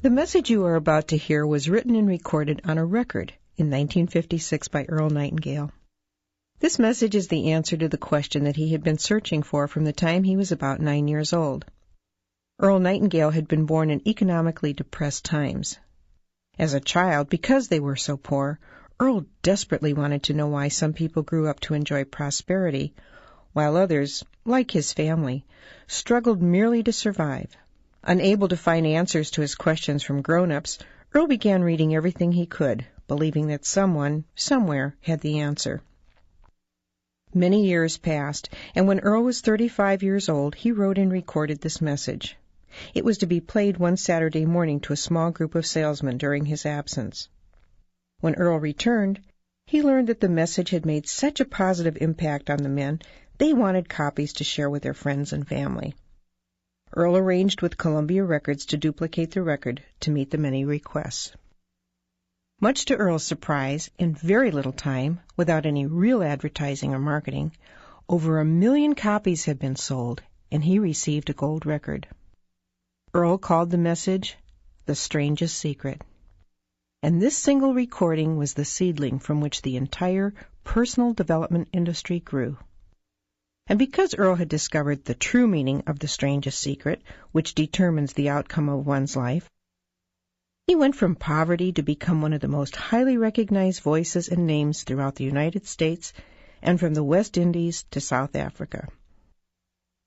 The message you are about to hear was written and recorded on a record in 1956 by Earl Nightingale. This message is the answer to the question that he had been searching for from the time he was about 9 years old. Earl Nightingale had been born in economically depressed times. As a child, because they were so poor, Earl desperately wanted to know why some people grew up to enjoy prosperity, while others, like his family, struggled merely to survive. Unable to find answers to his questions from grown-ups, Earl began reading everything he could, believing that someone, somewhere, had the answer. Many years passed, and when Earl was 35 years old, he wrote and recorded this message. It was to be played one Saturday morning to a small group of salesmen during his absence. When Earl returned, he learned that the message had made such a positive impact on the men, they wanted copies to share with their friends and family. Earl arranged with Columbia Records to duplicate the record to meet the many requests. Much to Earl's surprise, in very little time, without any real advertising or marketing, over 1 million copies had been sold, and he received a gold record. Earl called the message The Strangest Secret. And this single recording was the seedling from which the entire personal development industry grew. And because Earl had discovered the true meaning of the strangest secret, which determines the outcome of one's life, he went from poverty to become one of the most highly recognized voices and names throughout the United States and from the West Indies to South Africa.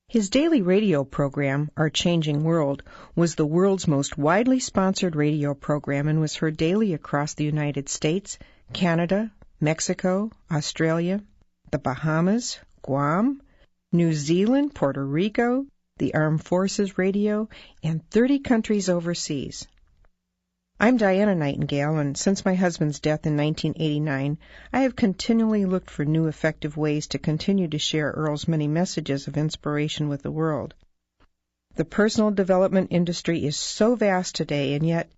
His daily radio program, Our Changing World, was the world's most widely sponsored radio program and was heard daily across the United States, Canada, Mexico, Australia, the Bahamas, Guam, New Zealand, Puerto Rico, the Armed Forces Radio, and 30 countries overseas. I'm Diana Nightingale, and since my husband's death in 1989, I have continually looked for new effective ways to continue to share Earl's many messages of inspiration with the world. The personal development industry is so vast today, and yet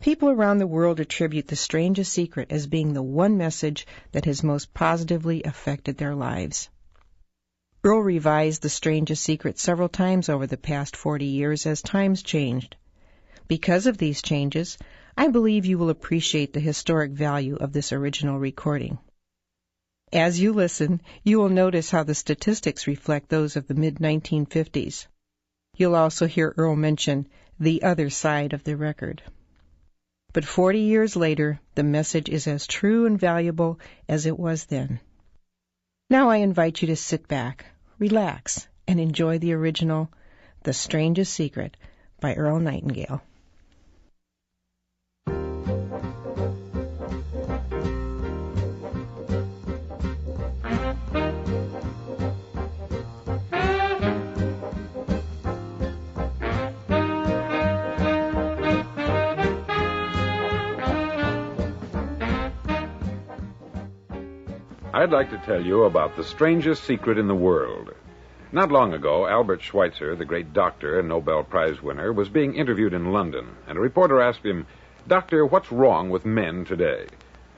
people around the world attribute the strangest secret as being the one message that has most positively affected their lives. Earl revised the strangest secret several times over the past 40 years as times changed. Because of these changes, I believe you will appreciate the historic value of this original recording. As you listen, you will notice how the statistics reflect those of the mid-1950s. You'll also hear Earl mention the other side of the record. But 40 years later, the message is as true and valuable as it was then. Now I invite you to sit back, relax, and enjoy the original, The Strangest Secret, by Earl Nightingale. I'd like to tell you about the strangest secret in the world. Not long ago, Albert Schweitzer, the great doctor and Nobel Prize winner, was being interviewed in London, and a reporter asked him, "Doctor, what's wrong with men today?"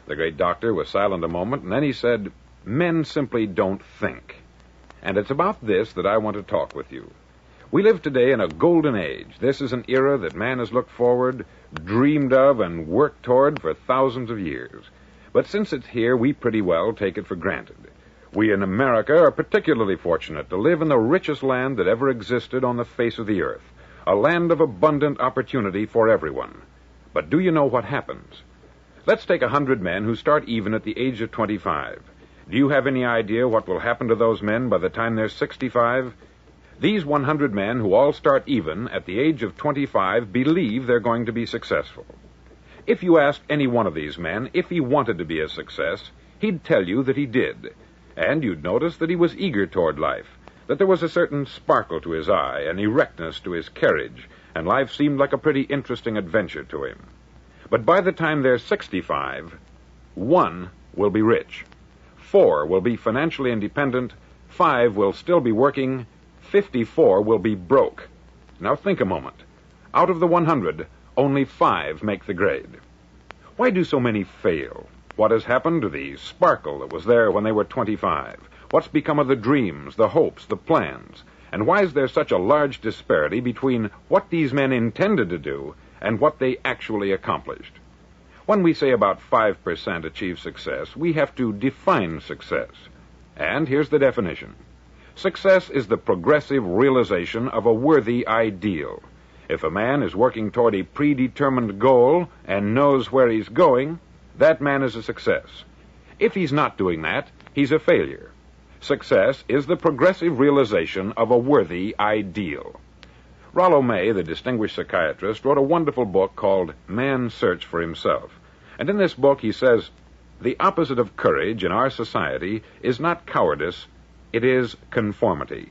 The great doctor was silent a moment, and then he said, "Men simply don't think." And it's about this that I want to talk with you. We live today in a golden age. This is an era that man has looked forward, dreamed of, and worked toward for thousands of years. But since it's here, we pretty well take it for granted. We in America are particularly fortunate to live in the richest land that ever existed on the face of the earth, a land of abundant opportunity for everyone. But do you know what happens? Let's take 100 men who start even at the age of 25. Do you have any idea what will happen to those men by the time they're 65? These 100 men who all start even at the age of 25 believe they're going to be successful. If you asked any one of these men if he wanted to be a success, he'd tell you that he did. And you'd notice that he was eager toward life, that there was a certain sparkle to his eye, an erectness to his carriage, and life seemed like a pretty interesting adventure to him. But by the time they're 65, 1 will be rich, 4 will be financially independent, 5 will still be working, 54 will be broke. Now think a moment. Out of the 100, only 5 make the grade. Why do so many fail? What has happened to the sparkle that was there when they were 25? What's become of the dreams, the hopes, the plans? And why is there such a large disparity between what these men intended to do and what they actually accomplished. When we say about 5% achieve success, we have to define success. And here's the definition. Success is the progressive realization of a worthy ideal. If a man is working toward a predetermined goal and knows where he's going, that man is a success. If he's not doing that, he's a failure. Success is the progressive realization of a worthy ideal. Rollo May, the distinguished psychiatrist, wrote a wonderful book called Man's Search for Himself. And in this book he says, the opposite of courage in our society is not cowardice, it is conformity.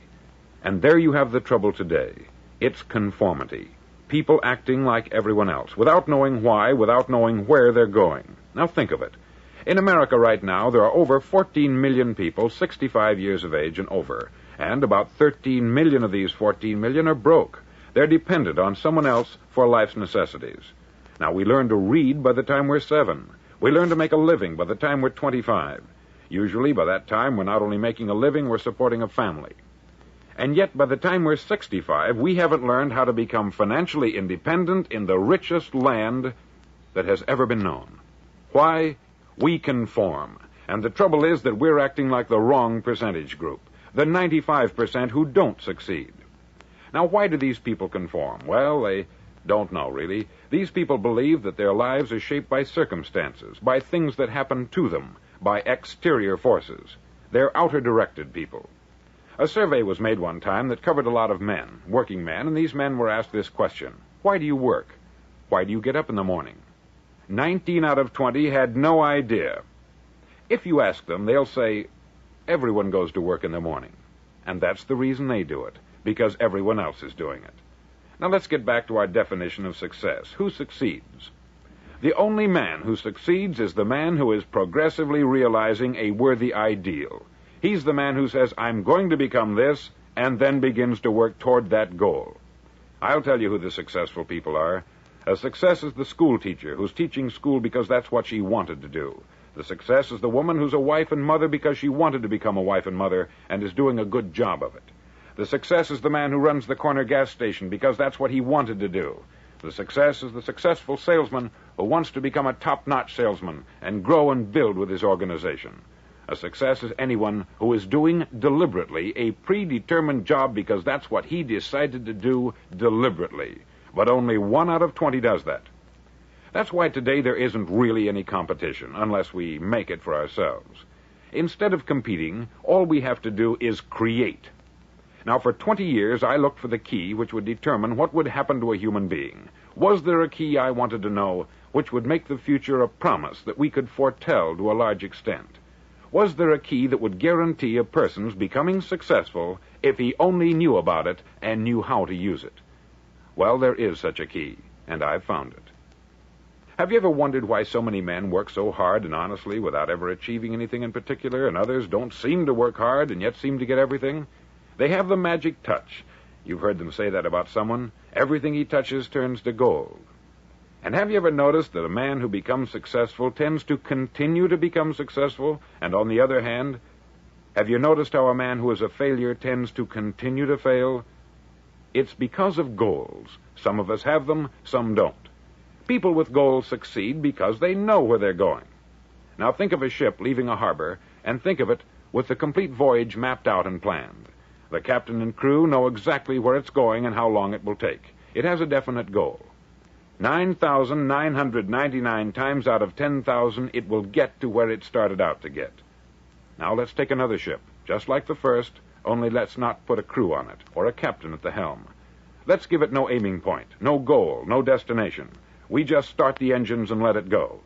And there you have the trouble today. It's conformity. People acting like everyone else, without knowing why, without knowing where they're going. Now think of it. In America right now, there are over 14 million people 65 years of age and over, and about 13 million of these 14 million are broke. They're dependent on someone else for life's necessities. Now, we learn to read by the time we're 7. We learn to make a living by the time we're 25. Usually, by that time, we're not only making a living, we're supporting a family. And yet, by the time we're 65, we haven't learned how to become financially independent in the richest land that has ever been known. Why? We conform. And the trouble is that we're acting like the wrong percentage group, the 95% who don't succeed. Now, why do these people conform? Well, they don't know, really. These people believe that their lives are shaped by circumstances, by things that happen to them, by exterior forces. They're outer-directed people. A survey was made one time that covered a lot of men, working men, and these men were asked this question. Why do you work? Why do you get up in the morning? 19 out of 20 had no idea. If you ask them, they'll say, everyone goes to work in the morning. And that's the reason they do it, because everyone else is doing it. Now let's get back to our definition of success. Who succeeds? The only man who succeeds is the man who is progressively realizing a worthy ideal. He's the man who says, I'm going to become this, and then begins to work toward that goal. I'll tell you who the successful people are. A success is the school teacher who's teaching school because that's what she wanted to do. The success is the woman who's a wife and mother because she wanted to become a wife and mother and is doing a good job of it. The success is the man who runs the corner gas station because that's what he wanted to do. The success is the successful salesman who wants to become a top-notch salesman and grow and build with his organization. A success is anyone who is doing deliberately a predetermined job because that's what he decided to do deliberately. But only 1 out of 20 does that. That's why today there isn't really any competition, unless we make it for ourselves. Instead of competing, all we have to do is create. Now, for 20 years, I looked for the key which would determine what would happen to a human being. Was there a key I wanted to know which would make the future a promise that we could foretell to a large extent? Was there a key that would guarantee a person's becoming successful if he only knew about it and knew how to use it? Well, there is such a key, and I've found it. Have you ever wondered why so many men work so hard and honestly without ever achieving anything in particular, and others don't seem to work hard and yet seem to get everything? They have the magic touch. You've heard them say that about someone. Everything he touches turns to gold. And have you ever noticed that a man who becomes successful tends to continue to become successful? And on the other hand, have you noticed how a man who is a failure tends to continue to fail? It's because of goals. Some of us have them, some don't. People with goals succeed because they know where they're going. Now think of a ship leaving a harbor, and think of it with the complete voyage mapped out and planned. The captain and crew know exactly where it's going and how long it will take. It has a definite goal. 9,999 times out of 10,000, it will get to where it started out to get. Now let's take another ship, just like the first, only let's not put a crew on it, or a captain at the helm. Let's give it no aiming point, no goal, no destination. We just start the engines and let it go.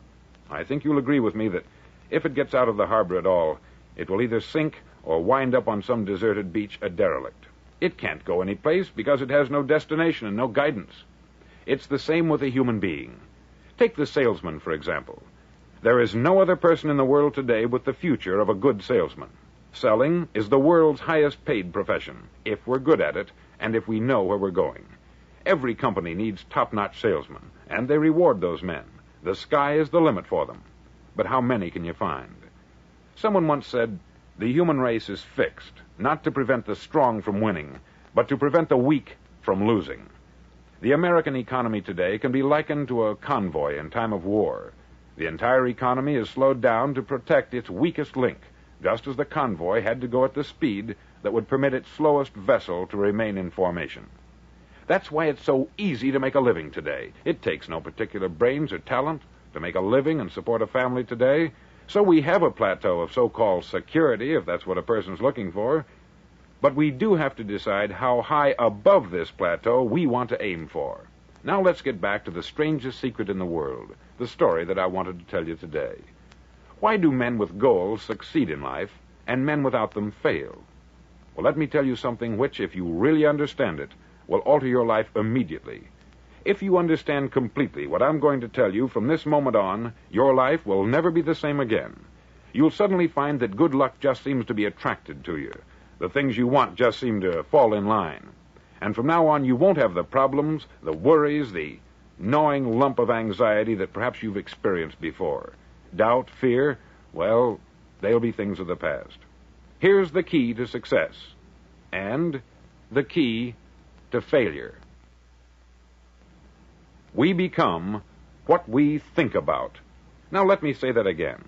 I think you'll agree with me that if it gets out of the harbor at all, it will either sink or wind up on some deserted beach a derelict. It can't go any place because it has no destination and no guidance. It's the same with a human being. Take the salesman, for example. There is no other person in the world today with the future of a good salesman. Selling is the world's highest paid profession, if we're good at it and if we know where we're going. Every company needs top-notch salesmen, and they reward those men. The sky is the limit for them. But how many can you find? Someone once said, the human race is fixed, not to prevent the strong from winning, but to prevent the weak from losing. The American economy today can be likened to a convoy in time of war. The entire economy is slowed down to protect its weakest link, just as the convoy had to go at the speed that would permit its slowest vessel to remain in formation. That's why it's so easy to make a living today. It takes no particular brains or talent to make a living and support a family today. So we have a plateau of so-called security, if that's what a person's looking for. But we do have to decide how high above this plateau we want to aim for. Now let's get back to the strangest secret in the world, the story that I wanted to tell you today. Why do men with goals succeed in life and men without them fail? Well, let me tell you something which, if you really understand it, will alter your life immediately. If you understand completely what I'm going to tell you from this moment on, your life will never be the same again. You'll suddenly find that good luck just seems to be attracted to you. The things you want just seem to fall in line. And from now on, you won't have the problems, the worries, the gnawing lump of anxiety that perhaps you've experienced before. Doubt, fear, well, they'll be things of the past. Here's the key to success, and the key to failure. We become what we think about. Now let me say that again.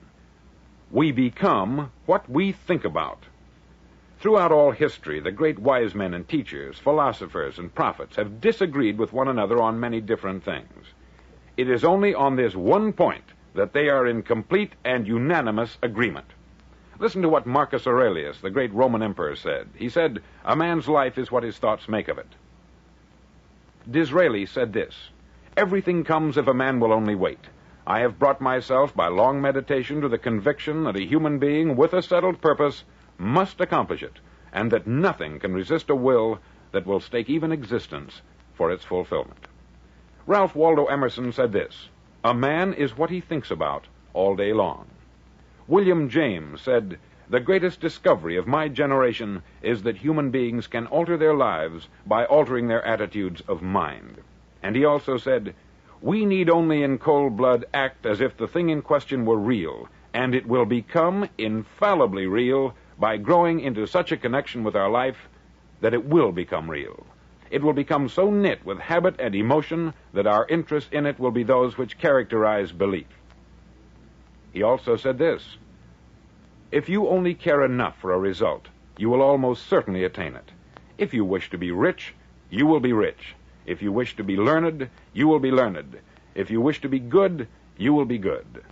We become what we think about. Throughout all history, the great wise men and teachers, philosophers and prophets have disagreed with one another on many different things. It is only on this one point that they are in complete and unanimous agreement. Listen to what Marcus Aurelius, the great Roman emperor, said. He said, "A man's life is what his thoughts make of it." Disraeli said this, "Everything comes if a man will only wait. I have brought myself by long meditation to the conviction that a human being with a settled purpose must accomplish it, and that nothing can resist a will that will stake even existence for its fulfillment." Ralph Waldo Emerson said this, "A man is what he thinks about all day long." William James said, "The greatest discovery of my generation is that human beings can alter their lives by altering their attitudes of mind." And he also said, "We need only in cold blood act as if the thing in question were real, and it will become infallibly real by growing into such a connection with our life that it will become real. It will become so knit with habit and emotion that our interest in it will be those which characterize belief." He also said this, "If you only care enough for a result, you will almost certainly attain it. If you wish to be rich, you will be rich. If you wish to be learned, you will be learned. If you wish to be good, you will be good.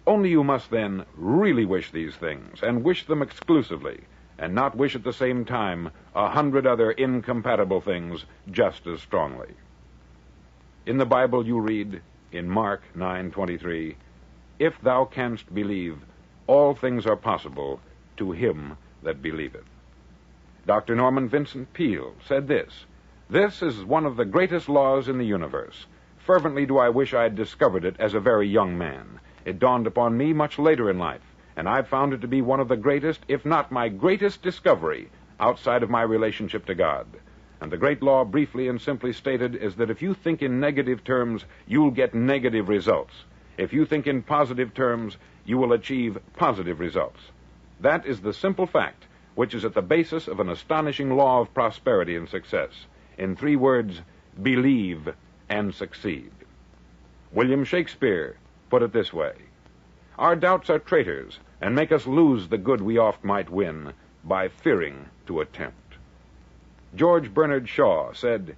Only you must then really wish these things, and wish them exclusively, and not wish at the same time 100 other incompatible things just as strongly." In the Bible you read, in Mark 9:23, "If thou canst believe, all things are possible to him that believeth." Dr. Norman Vincent Peale said this, "This is one of the greatest laws in the universe. Fervently do I wish I had discovered it as a very young man. It dawned upon me much later in life, and I've found it to be one of the greatest, if not my greatest discovery, outside of my relationship to God. And the great law, briefly and simply stated, is that if you think in negative terms, you'll get negative results. If you think in positive terms, you will achieve positive results. That is the simple fact which is at the basis of an astonishing law of prosperity and success. In 3 words, believe and succeed." William Shakespeare put it this way, "Our doubts are traitors, and make us lose the good we oft might win by fearing to attempt." George Bernard Shaw said,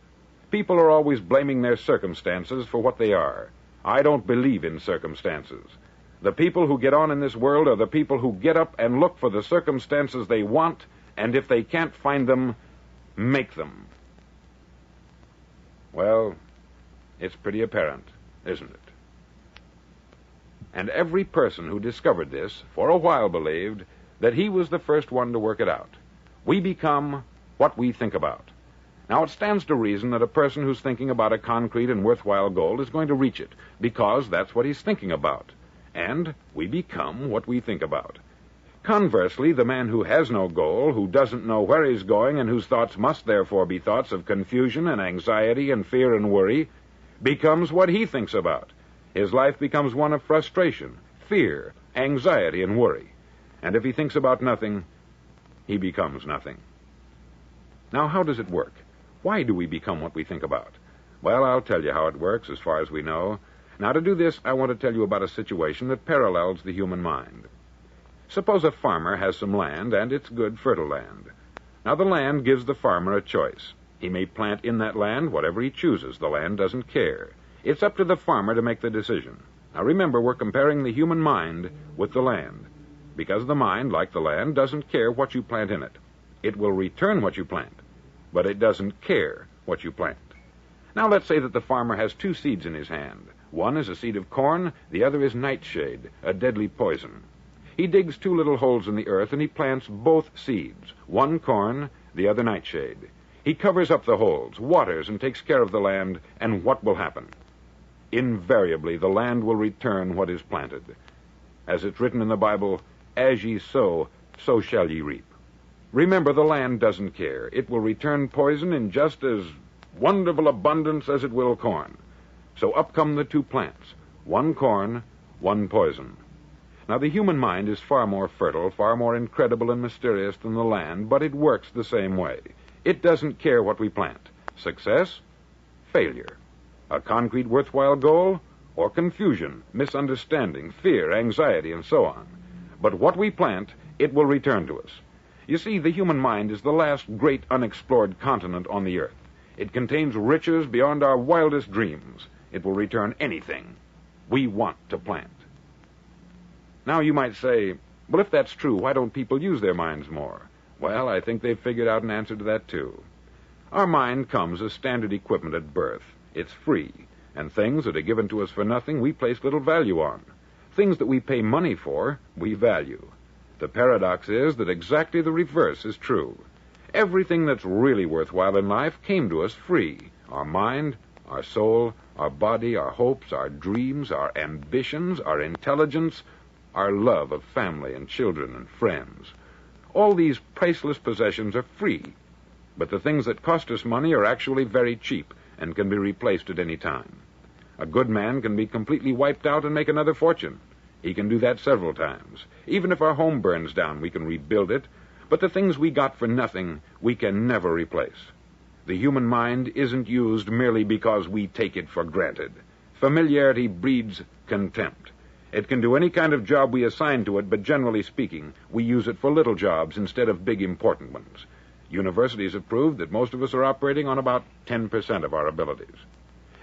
"People are always blaming their circumstances for what they are. I don't believe in circumstances. The people who get on in this world are the people who get up and look for the circumstances they want, and if they can't find them, make them." Well, it's pretty apparent, isn't it? And every person who discovered this, for a while believed that he was the first one to work it out. We become what we think about. Now, it stands to reason that a person who's thinking about a concrete and worthwhile goal is going to reach it, because that's what he's thinking about. And we become what we think about. Conversely, the man who has no goal, who doesn't know where he's going, and whose thoughts must therefore be thoughts of confusion and anxiety and fear and worry, becomes what he thinks about. His life becomes one of frustration, fear, anxiety, and worry. And if he thinks about nothing, he becomes nothing. Now, how does it work? Why do we become what we think about? Well, I'll tell you how it works as far as we know. Now, to do this, I want to tell you about a situation that parallels the human mind. Suppose a farmer has some land, and it's good, fertile land. Now, the land gives the farmer a choice. He may plant in that land whatever he chooses. The land doesn't care. It's up to the farmer to make the decision. Now, remember, we're comparing the human mind with the land, because the mind, like the land, doesn't care what you plant in it. It will return what you plant, but it doesn't care what you plant. Now, let's say that the farmer has two seeds in his hand. One is a seed of corn, the other is nightshade, a deadly poison. He digs two little holes in the earth, and he plants both seeds, one corn, the other nightshade. He covers up the holes, waters, and takes care of the land, and what will happen? Invariably, the land will return what is planted. As it's written in the Bible, as ye sow, so shall ye reap. Remember, the land doesn't care. It will return poison in just as wonderful abundance as it will corn. So up come the two plants, one corn, one poison. Now, the human mind is far more fertile, far more incredible and mysterious than the land, but it works the same way. It doesn't care what we plant. Success, failure. A concrete, worthwhile goal, or confusion, misunderstanding, fear, anxiety, and so on. But what we plant, it will return to us. You see, the human mind is the last great unexplored continent on the earth. It contains riches beyond our wildest dreams. It will return anything we want to plant. Now, you might say, well, if that's true, why don't people use their minds more? Well, I think they've figured out an answer to that, too. Our mind comes as standard equipment at birth. It's free, and things that are given to us for nothing, we place little value on. Things that we pay money for, we value. The paradox is that exactly the reverse is true. Everything that's really worthwhile in life came to us free. Our mind, our soul, our body, our hopes, our dreams, our ambitions, our intelligence, our love of family and children and friends. All these priceless possessions are free, but the things that cost us money are actually very cheap and can be replaced at any time. A good man can be completely wiped out and make another fortune. He can do that several times. Even if our home burns down, we can rebuild it, but the things we got for nothing, we can never replace. The human mind isn't used merely because we take it for granted. Familiarity breeds contempt. It can do any kind of job we assign to it, but generally speaking, we use it for little jobs instead of big, important ones. Universities have proved that most of us are operating on about 10% of our abilities.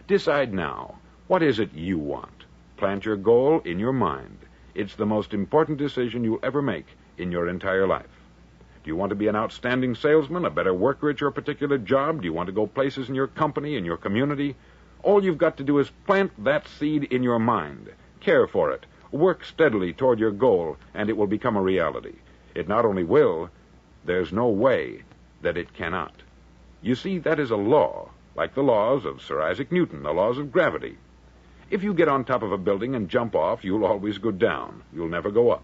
Decide now, what is it you want? Plant your goal in your mind. It's the most important decision you'll ever make in your entire life. Do you want to be an outstanding salesman, a better worker at your particular job? Do you want to go places in your company, in your community? All you've got to do is plant that seed in your mind. Care for it. Work steadily toward your goal, and it will become a reality. It not only will, there's no way that it cannot. You see, that is a law, like the laws of Sir Isaac Newton, the laws of gravity. If you get on top of a building and jump off, you'll always go down. You'll never go up.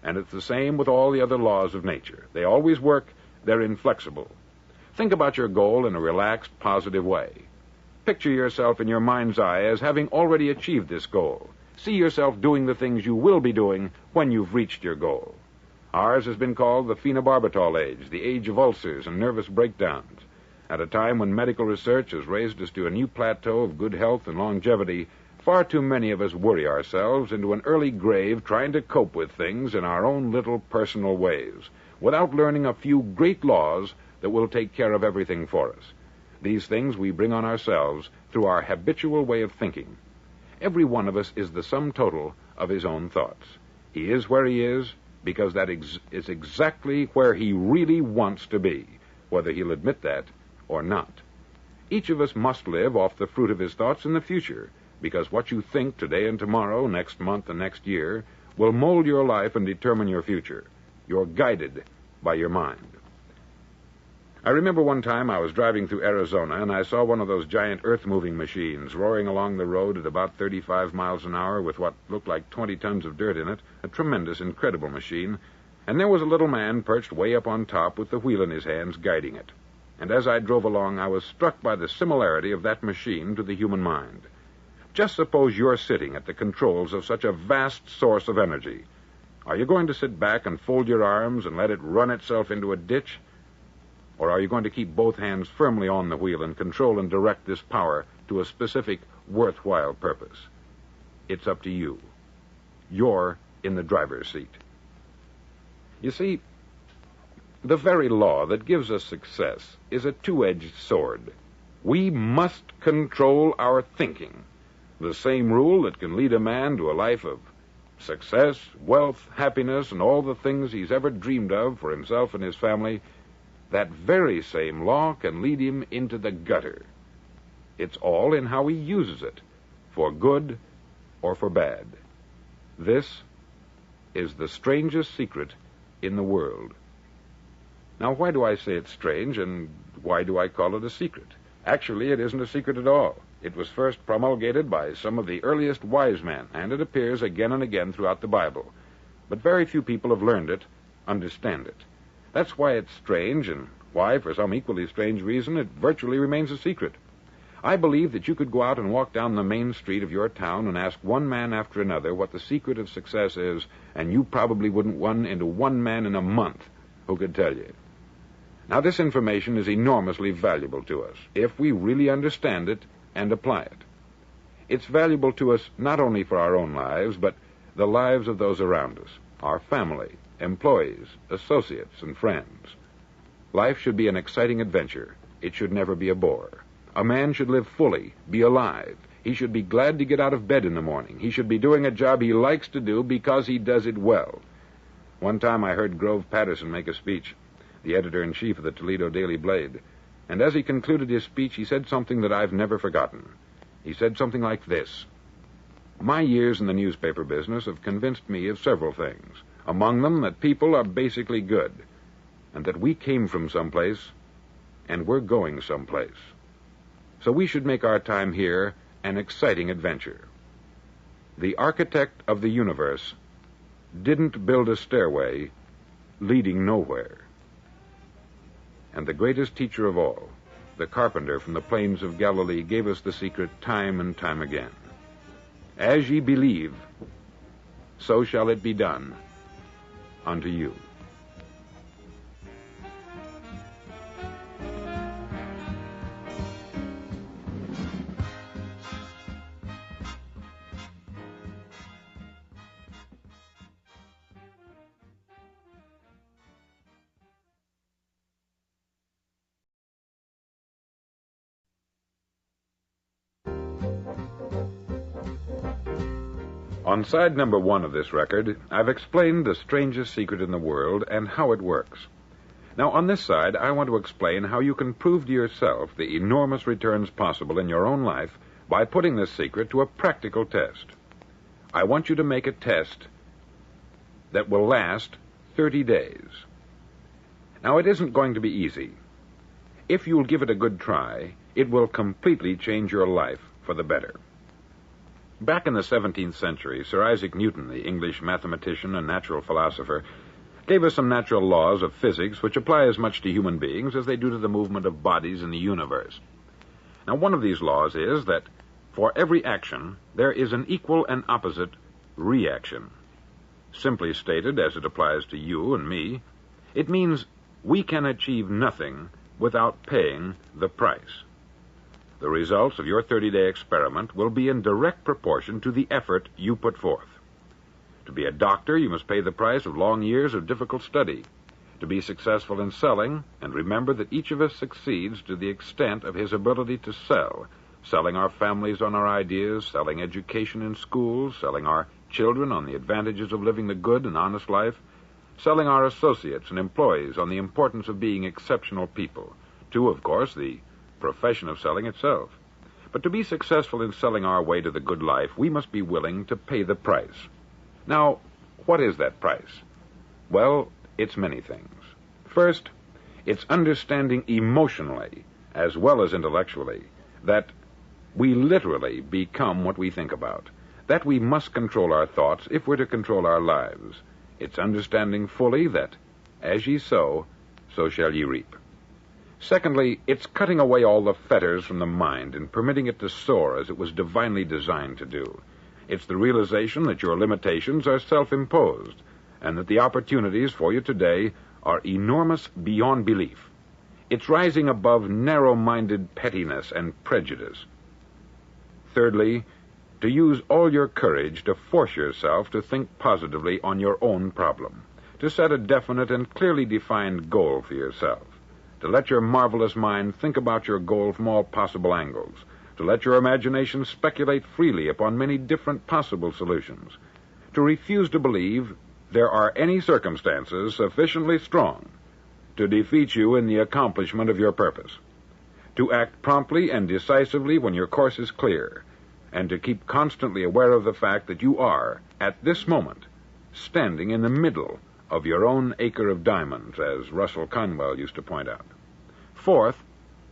And it's the same with all the other laws of nature. They always work. They're inflexible. Think about your goal in a relaxed, positive way. Picture yourself in your mind's eye as having already achieved this goal. See yourself doing the things you will be doing when you've reached your goal. Ours has been called the phenobarbital age, the age of ulcers and nervous breakdowns. At a time when medical research has raised us to a new plateau of good health and longevity, far too many of us worry ourselves into an early grave trying to cope with things in our own little personal ways, without learning a few great laws that will take care of everything for us. These things we bring on ourselves through our habitual way of thinking. Every one of us is the sum total of his own thoughts. He is where he is because that is exactly where he really wants to be, whether he'll admit that or not. Each of us must live off the fruit of his thoughts in the future, because what you think today and tomorrow, next month and next year, will mold your life and determine your future. You're guided by your mind. I remember one time I was driving through Arizona, and I saw one of those giant earth-moving machines roaring along the road at about 35 miles an hour with what looked like 20 tons of dirt in it, a tremendous, incredible machine, and there was a little man perched way up on top with the wheel in his hands guiding it. And as I drove along, I was struck by the similarity of that machine to the human mind. Just suppose you're sitting at the controls of such a vast source of energy. Are you going to sit back and fold your arms and let it run itself into a ditch? Or are you going to keep both hands firmly on the wheel and control and direct this power to a specific, worthwhile purpose? It's up to you. You're in the driver's seat. You see, the very law that gives us success is a two-edged sword. We must control our thinking. The same rule that can lead a man to a life of success, wealth, happiness, and all the things he's ever dreamed of for himself and his family, that very same law can lead him into the gutter. It's all in how he uses it, for good or for bad. This is the strangest secret in the world. Now, why do I say it's strange, and why do I call it a secret? Actually, it isn't a secret at all. It was first promulgated by some of the earliest wise men, and it appears again and again throughout the Bible. But very few people have learned it, understand it. That's why it's strange, and why, for some equally strange reason, it virtually remains a secret. I believe that you could go out and walk down the main street of your town and ask one man after another what the secret of success is, and you probably wouldn't run into one man in a month who could tell you. Now, this information is enormously valuable to us if we really understand it and apply it. It's valuable to us not only for our own lives, but the lives of those around us, our family, employees, associates, and friends. Life should be an exciting adventure. It should never be a bore. A man should live fully, be alive. He should be glad to get out of bed in the morning. He should be doing a job he likes to do because he does it well. One time I heard Grove Patterson make a speech, the editor-in-chief of the Toledo Daily Blade, and as he concluded his speech, he said something that I've never forgotten. He said something like this: "My years in the newspaper business have convinced me of several things, among them that people are basically good, and that we came from someplace, and we're going someplace. So we should make our time here an exciting adventure. The architect of the universe didn't build a stairway leading nowhere." And the greatest teacher of all, the carpenter from the plains of Galilee, gave us the secret time and time again. As ye believe, so shall it be done unto you. On side number 1 of this record, I've explained the strangest secret in the world and how it works. Now, on this side, I want to explain how you can prove to yourself the enormous returns possible in your own life by putting this secret to a practical test. I want you to make a test that will last 30 days. Now, it isn't going to be easy. If you'll give it a good try, it will completely change your life for the better. Back in the 17th century, Sir Isaac Newton, the English mathematician and natural philosopher, gave us some natural laws of physics which apply as much to human beings as they do to the movement of bodies in the universe. Now, one of these laws is that for every action, there is an equal and opposite reaction. Simply stated, as it applies to you and me, it means we can achieve nothing without paying the price. The results of your 30-day experiment will be in direct proportion to the effort you put forth. To be a doctor, you must pay the price of long years of difficult study. To be successful in selling, and remember that each of us succeeds to the extent of his ability to sell, selling our families on our ideas, selling education in schools, selling our children on the advantages of living the good and honest life, selling our associates and employees on the importance of being exceptional people, to, of course, the profession of selling itself. But to be successful in selling our way to the good life, we must be willing to pay the price. Now, what is that price? Well, it's many things. First, it's understanding emotionally, as well as intellectually, that we literally become what we think about, that we must control our thoughts if we're to control our lives. It's understanding fully that, as ye sow, so shall ye reap. Secondly, it's cutting away all the fetters from the mind and permitting it to soar as it was divinely designed to do. It's the realization that your limitations are self-imposed and that the opportunities for you today are enormous beyond belief. It's rising above narrow-minded pettiness and prejudice. Thirdly, to use all your courage to force yourself to think positively on your own problem, to set a definite and clearly defined goal for yourself, to let your marvelous mind think about your goal from all possible angles, to let your imagination speculate freely upon many different possible solutions, to refuse to believe there are any circumstances sufficiently strong to defeat you in the accomplishment of your purpose, to act promptly and decisively when your course is clear, and to keep constantly aware of the fact that you are, at this moment, standing in the middle of your own acre of diamonds, as Russell Conwell used to point out. Fourth,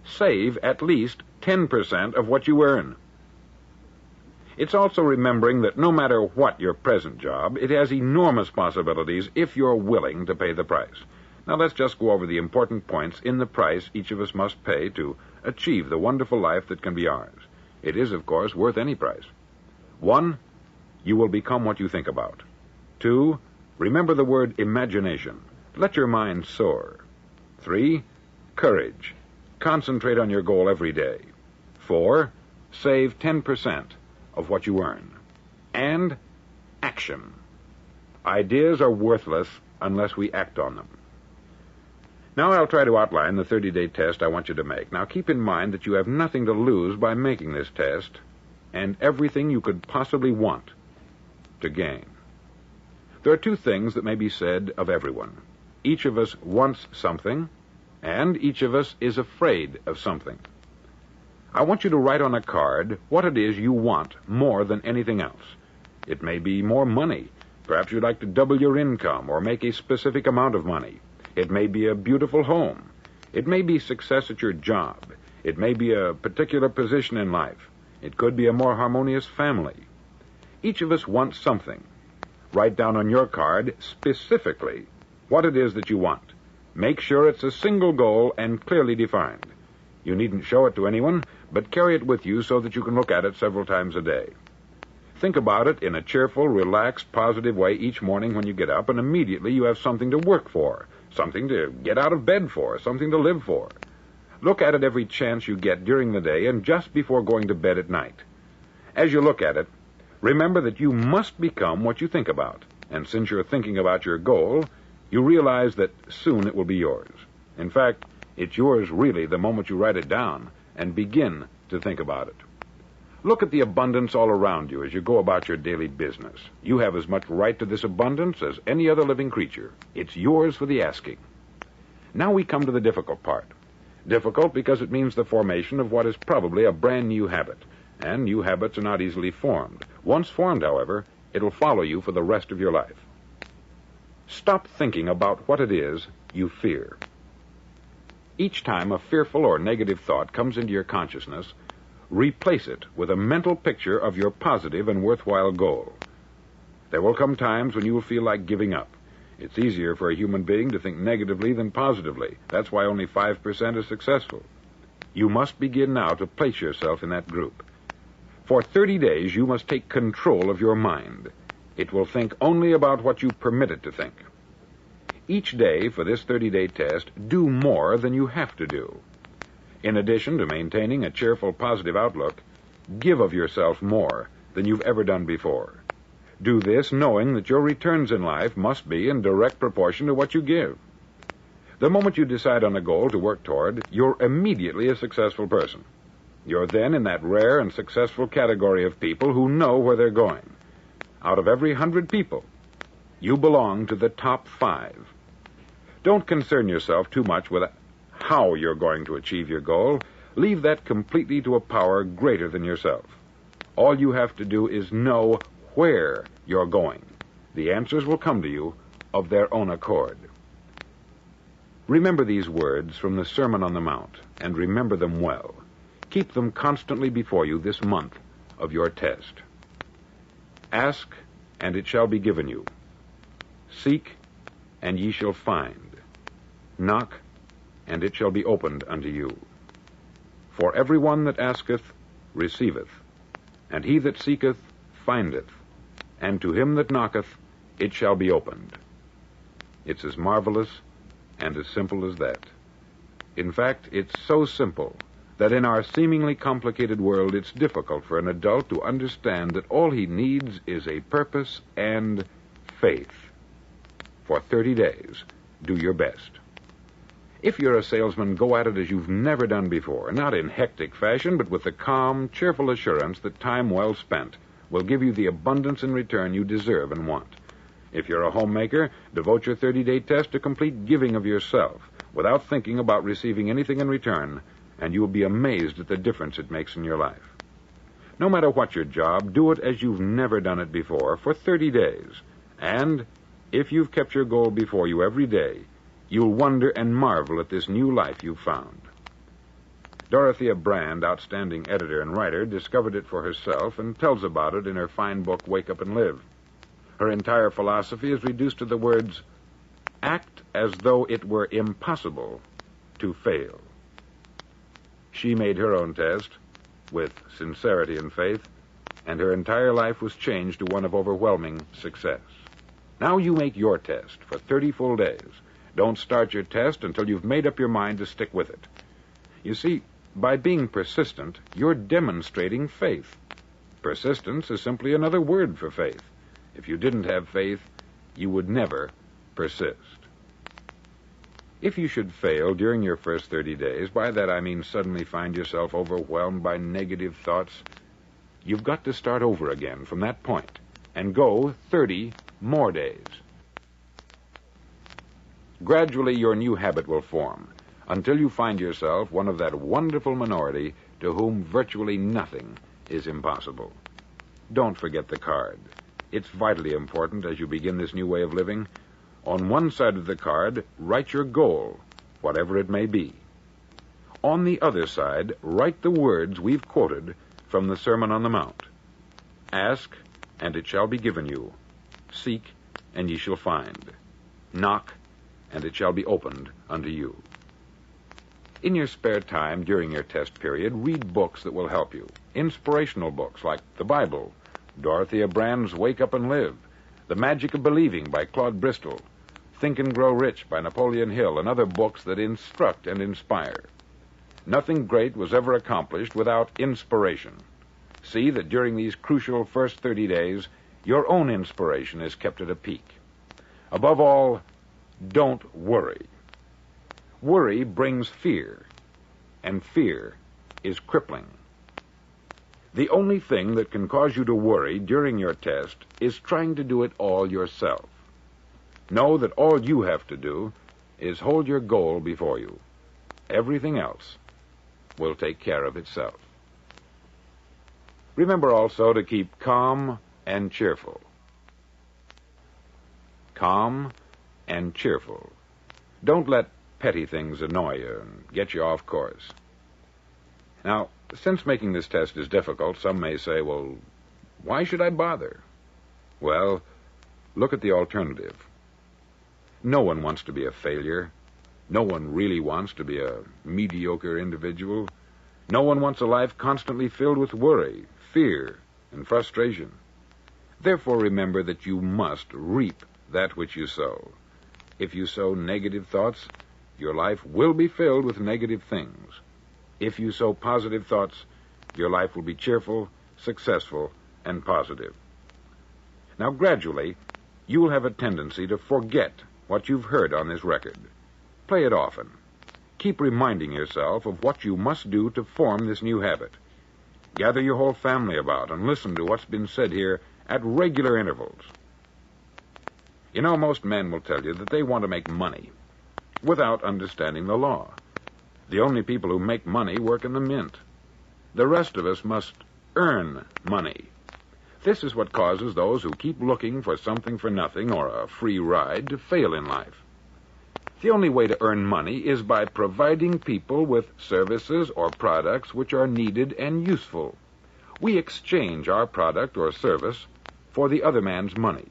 save at least 10% of what you earn. It's also remembering that no matter what your present job, it has enormous possibilities if you're willing to pay the price. Now let's just go over the important points in the price each of us must pay to achieve the wonderful life that can be ours. It is, of course, worth any price. 1, you will become what you think about. 2, remember the word imagination. Let your mind soar. 3, courage. Concentrate on your goal every day. 4, save 10% of what you earn. And action. Ideas are worthless unless we act on them. Now I'll try to outline the 30-day test I want you to make. Now keep in mind that you have nothing to lose by making this test, and everything you could possibly want to gain. There are 2 things that may be said of everyone. Each of us wants something, and each of us is afraid of something. I want you to write on a card what it is you want more than anything else. It may be more money. Perhaps you'd like to double your income or make a specific amount of money. It may be a beautiful home. It may be success at your job. It may be a particular position in life. It could be a more harmonious family. Each of us wants something. Write down on your card specifically what it is that you want. Make sure it's a single goal and clearly defined. You needn't show it to anyone, but carry it with you so that you can look at it several times a day. Think about it in a cheerful, relaxed, positive way each morning when you get up, and immediately you have something to work for, something to get out of bed for, something to live for. Look at it every chance you get during the day and just before going to bed at night. As you look at it, remember that you must become what you think about, and since you're thinking about your goal, you realize that soon it will be yours. In fact, it's yours really the moment you write it down and begin to think about it. Look at the abundance all around you as you go about your daily business. You have as much right to this abundance as any other living creature. It's yours for the asking. Now we come to the difficult part. Difficult because it means the formation of what is probably a brand new habit, and new habits are not easily formed. Once formed, however, it'll follow you for the rest of your life. Stop thinking about what it is you fear. Each time a fearful or negative thought comes into your consciousness, replace it with a mental picture of your positive and worthwhile goal. There will come times when you will feel like giving up. It's easier for a human being to think negatively than positively. That's why only 5% is successful. You must begin now to place yourself in that group. For 30 days, you must take control of your mind. It will think only about what you permit it to think. Each day for this 30-day test, do more than you have to do. In addition to maintaining a cheerful, positive outlook, give of yourself more than you've ever done before. Do this knowing that your returns in life must be in direct proportion to what you give. The moment you decide on a goal to work toward, you're immediately a successful person. You're then in that rare and successful category of people who know where they're going. Out of every 100 people, you belong to the top 5. Don't concern yourself too much with how you're going to achieve your goal. Leave that completely to a power greater than yourself. All you have to do is know where you're going. The answers will come to you of their own accord. Remember these words from the Sermon on the Mount, and remember them well. Keep them constantly before you this month of your test. Ask, and it shall be given you. Seek, and ye shall find. Knock, and it shall be opened unto you. For every one that asketh receiveth, and he that seeketh findeth, and to him that knocketh it shall be opened. It's as marvelous and as simple as that. In fact, it's so simple that in our seemingly complicated world, it's difficult for an adult to understand that all he needs is a purpose and faith. For 30 days, do your best. If you're a salesman, go at it as you've never done before, not in hectic fashion, but with the calm, cheerful assurance that time well spent will give you the abundance in return you deserve and want. If you're a homemaker, devote your 30-day test to complete giving of yourself without thinking about receiving anything in return, and you will be amazed at the difference it makes in your life. No matter what your job, do it as you've never done it before for 30 days. And if you've kept your goal before you every day, you'll wonder and marvel at this new life you've found. Dorothea Brand, outstanding editor and writer, discovered it for herself and tells about it in her fine book, Wake Up and Live. Her entire philosophy is reduced to the words, act as though it were impossible to fail. She made her own test with sincerity and faith, and her entire life was changed to one of overwhelming success. Now you make your test for 30 full days. Don't start your test until you've made up your mind to stick with it. You see, by being persistent, you're demonstrating faith. Persistence is simply another word for faith. If you didn't have faith, you would never persist. If you should fail during your first 30 days, by that I mean suddenly find yourself overwhelmed by negative thoughts, you've got to start over again from that point and go 30 more days. Gradually, your new habit will form until you find yourself one of that wonderful minority to whom virtually nothing is impossible. Don't forget the card. It's vitally important as you begin this new way of living. On one side of the card, write your goal, whatever it may be. On the other side, write the words we've quoted from the Sermon on the Mount. Ask, and it shall be given you. Seek, and ye shall find. Knock, and it shall be opened unto you. In your spare time during your test period, read books that will help you. Inspirational books like the Bible, Dorothea Brand's Wake Up and Live, The Magic of Believing by Claude Bristol, Think and Grow Rich by Napoleon Hill, and other books that instruct and inspire. Nothing great was ever accomplished without inspiration. See that during these crucial first 30 days, your own inspiration is kept at a peak. Above all, don't worry. Worry brings fear, and fear is crippling. The only thing that can cause you to worry during your test is trying to do it all yourself. Know that all you have to do is hold your goal before you. Everything else will take care of itself. Remember also to keep calm and cheerful. Calm and cheerful. Don't let petty things annoy you and get you off course. Now, since making this test is difficult, some may say, well, why should I bother? Well, look at the alternative. No one wants to be a failure. No one really wants to be a mediocre individual. No one wants a life constantly filled with worry, fear, and frustration. Therefore, remember that you must reap that which you sow. If you sow negative thoughts, your life will be filled with negative things. If you sow positive thoughts, your life will be cheerful, successful, and positive. Now, gradually, you will have a tendency to forget what you've heard on this record. Play it often. Keep reminding yourself of what you must do to form this new habit. Gather your whole family about and listen to what's been said here at regular intervals. You know, most men will tell you that they want to make money without understanding the law. The only people who make money work in the mint. The rest of us must earn money. This is what causes those who keep looking for something for nothing or a free ride to fail in life. The only way to earn money is by providing people with services or products which are needed and useful. We exchange our product or service for the other man's money.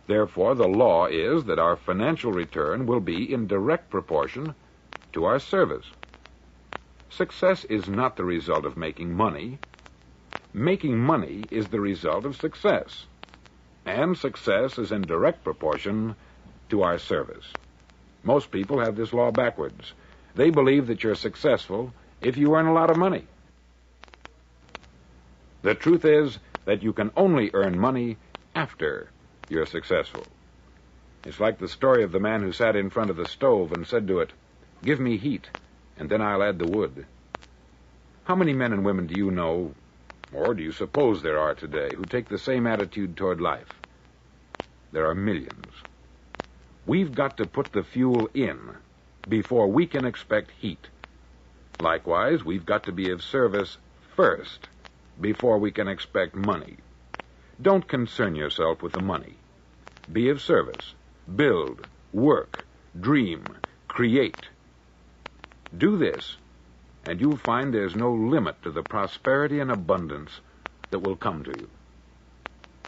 Therefore, the law is that our financial return will be in direct proportion to our service. Success is not the result of making money. Making money is the result of success. And success is in direct proportion to our service. Most people have this law backwards. They believe that you're successful if you earn a lot of money. The truth is that you can only earn money after you're successful. It's like the story of the man who sat in front of the stove and said to it, "Give me heat, and then I'll add the wood." How many men and women do you know, or do you suppose there are today, who take the same attitude toward life? There are millions. We've got to put the fuel in before we can expect heat. Likewise, we've got to be of service first before we can expect money. Don't concern yourself with the money. Be of service. Build, work, dream, create. Do this, and you'll find there's no limit to the prosperity and abundance that will come to you.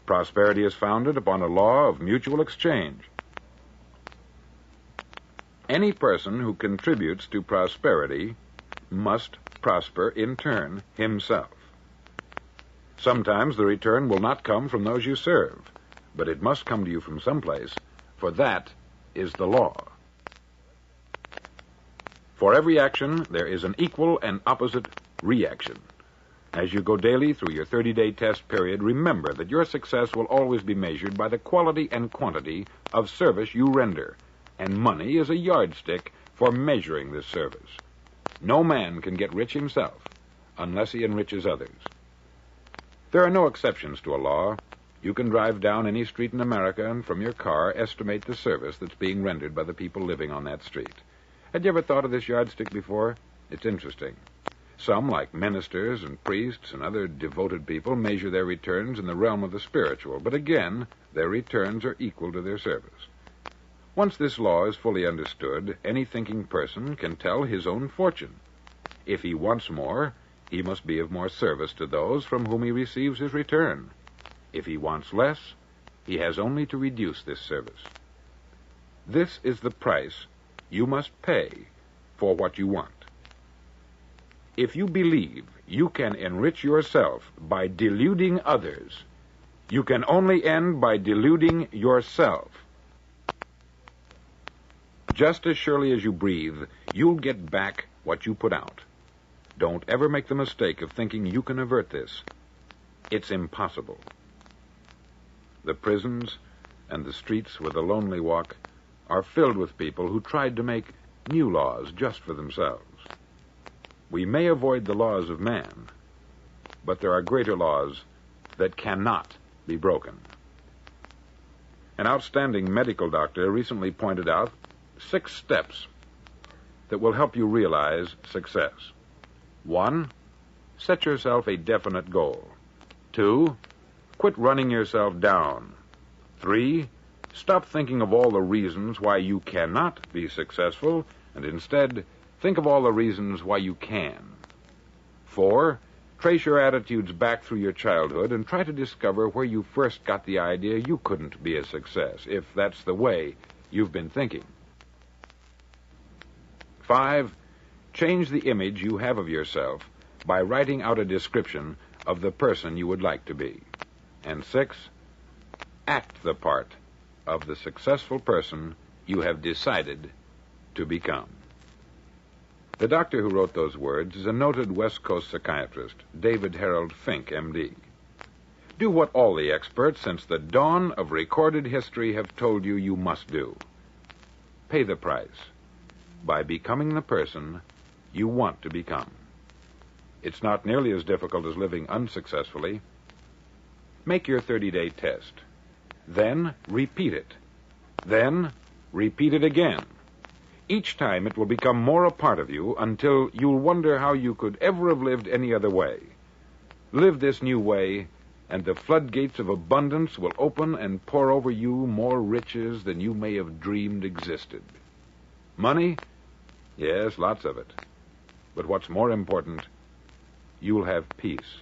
Prosperity is founded upon a law of mutual exchange. Any person who contributes to prosperity must prosper in turn himself. Sometimes the return will not come from those you serve, but it must come to you from someplace, for that is the law. For every action, there is an equal and opposite reaction. As you go daily through your 30-day test period, remember that your success will always be measured by the quality and quantity of service you render, and money is a yardstick for measuring this service. No man can get rich himself unless he enriches others. There are no exceptions to a law. You can drive down any street in America and from your car estimate the service that's being rendered by the people living on that street. Had you ever thought of this yardstick before? It's interesting. Some, like ministers and priests and other devoted people, measure their returns in the realm of the spiritual, but again, their returns are equal to their service. Once this law is fully understood, any thinking person can tell his own fortune. If he wants more, he must be of more service to those from whom he receives his return. If he wants less, he has only to reduce this service. This is the price you must pay for what you want. If you believe you can enrich yourself by deluding others, you can only end by deluding yourself. Just as surely as you breathe, you'll get back what you put out. Don't ever make the mistake of thinking you can avert this. It's impossible. The prisons and the streets where the lonely walk are filled with people who tried to make new laws just for themselves. We may avoid the laws of man, but there are greater laws that cannot be broken. An outstanding medical doctor recently pointed out 6 steps that will help you realize success. 1, set yourself a definite goal. 2, quit running yourself down. 3, stop thinking of all the reasons why you cannot be successful, and instead think of all the reasons why you can. 4, trace your attitudes back through your childhood and try to discover where you first got the idea you couldn't be a success, if that's the way you've been thinking. 5, change the image you have of yourself by writing out a description of the person you would like to be. And 6, act the part of the successful person you have decided to become. The doctor who wrote those words is a noted West Coast psychiatrist, David Harold Fink, M.D. Do what all the experts since the dawn of recorded history have told you you must do. Pay the price by becoming the person you want to become. It's not nearly as difficult as living unsuccessfully. Make your 30-day test. Then repeat it. Then repeat it again. Each time it will become more a part of you until you'll wonder how you could ever have lived any other way. Live this new way, and the floodgates of abundance will open and pour over you more riches than you may have dreamed existed. Money? Yes, lots of it. But what's more important, you'll have peace.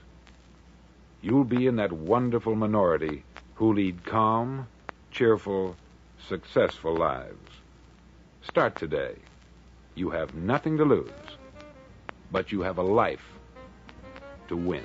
You'll be in that wonderful minority who lead calm, cheerful, successful lives. Start today. You have nothing to lose, but you have a life to win.